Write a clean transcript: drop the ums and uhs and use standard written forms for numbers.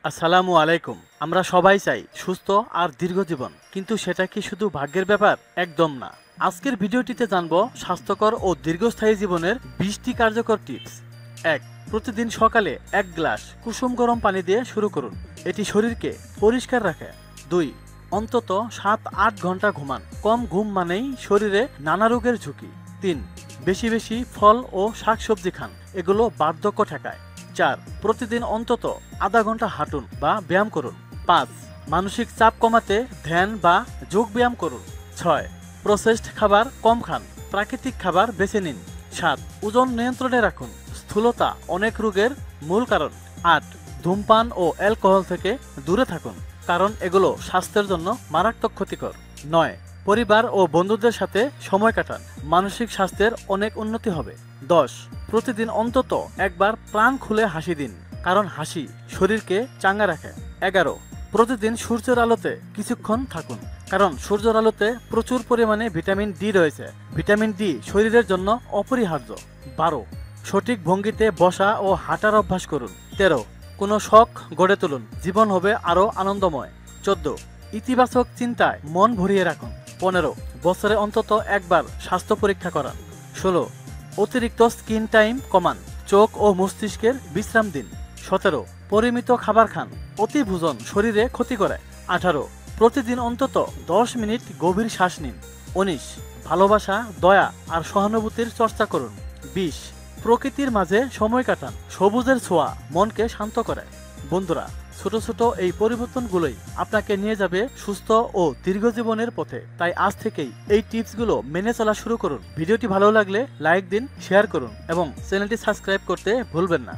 আসসালামু আলাইকুম। আমরা সবাই চাই সুস্থ আর দীর্ঘ জীবন, কিন্তু সেটা কি শুধু ভাগ্যের ব্যাপার? একদম না। আজকের ভিডিওটিতে জানবো স্বাস্থ্যকর ও দীর্ঘস্থায়ী জীবনের 20টি কার্যকর টিপস। 1. প্রতিদিন সকালে 1 গ্লাস কুসুম গরম পানি দিয়ে শুরু করুন। এটি শরীরকে পরিষ্কার রাখে। 2. অন্তত 7-8 ঘন্টা ঘুমান। কম ঘুম মানেই শরীরে নানা রোগের ঝুঁকি। 3. বেশি বেশি ফল ও শাকসবজি খান, এগুলো বার্ধক্য ঠেকায়। 4. প্রতিদিন অন্তত আধা ঘন্টা হাঁটুন বা ব্যায়াম করুন। 5. মানসিক চাপ কমাতে ধ্যান বা যোগ ব্যায়াম করুন। 6. প্রসেসড খাবার কম খান, প্রাকৃতিক খাবার বেছে নিন। 7. ওজন নিয়ন্ত্রণে রাখুন, স্থূলতা অনেক রোগের মূল কারণ। 8. ধূমপান ও অ্যালকোহল থেকে দূরে থাকুন, কারণ এগুলো স্বাস্থ্যের জন্য মারাত্মক ক্ষতিকর। 9. পরিবার ও বন্ধুদের সাথে সময় কাটান, মানসিক স্বাস্থ্যের অনেক উন্নতি হবে। 10. প্রতিদিন অন্তত একবার প্রাণ খুলে হাসি দিন, কারণ হাসি শরীরকে চাঙ্গা রাখে। 11. প্রতিদিন সূর্যের আলোতে কিছুক্ষণ থাকুন, কারণ সূর্যের আলোতে প্রচুর পরিমাণে ভিটামিন ডি রয়েছে। ভিটামিন ডি শরীরের জন্য অপরিহার্য। 12. সঠিক ভঙ্গিতে বসা ও হাঁটার অভ্যাস করুন। 13. কোনো শখ গড়ে তুলুন, জীবন হবে আরও আনন্দময়। 14. ইতিবাচক চিন্তায় মন ভরিয়ে রাখুন। 15. বছরে অন্তত একবার স্বাস্থ্য পরীক্ষা করান। 16. অতিরিক্ত স্ক্রিন টাইম কমান, চোখ ও মস্তিষ্কের বিশ্রাম দিন। 17. পরিমিত খাবার খান, অতি ভোজন শরীরে ক্ষতি করে। 18. প্রতিদিন অন্তত 10 মিনিট গভীর শ্বাস নিন। 19. ভালোবাসা, দয়া আর সহানুভূতির চর্চা করুন। 20. প্রকৃতির মাঝে সময় কাটান, সবুজের ছোঁয়া মনকে শান্ত করে। বন্ধুরা, ছোট ছোট এই পরিবর্তনগুলোই আপনাকে নিয়ে যাবে সুস্থ ও দীর্ঘ জীবনের পথে। তাই আজ থেকেই এই টিপসগুলো মেনে চলা শুরু করুন। ভিডিওটি ভালো লাগলে লাইক দিন, শেয়ার করুন এবং চ্যানেলটি সাবস্ক্রাইব করতে ভুলবেন না।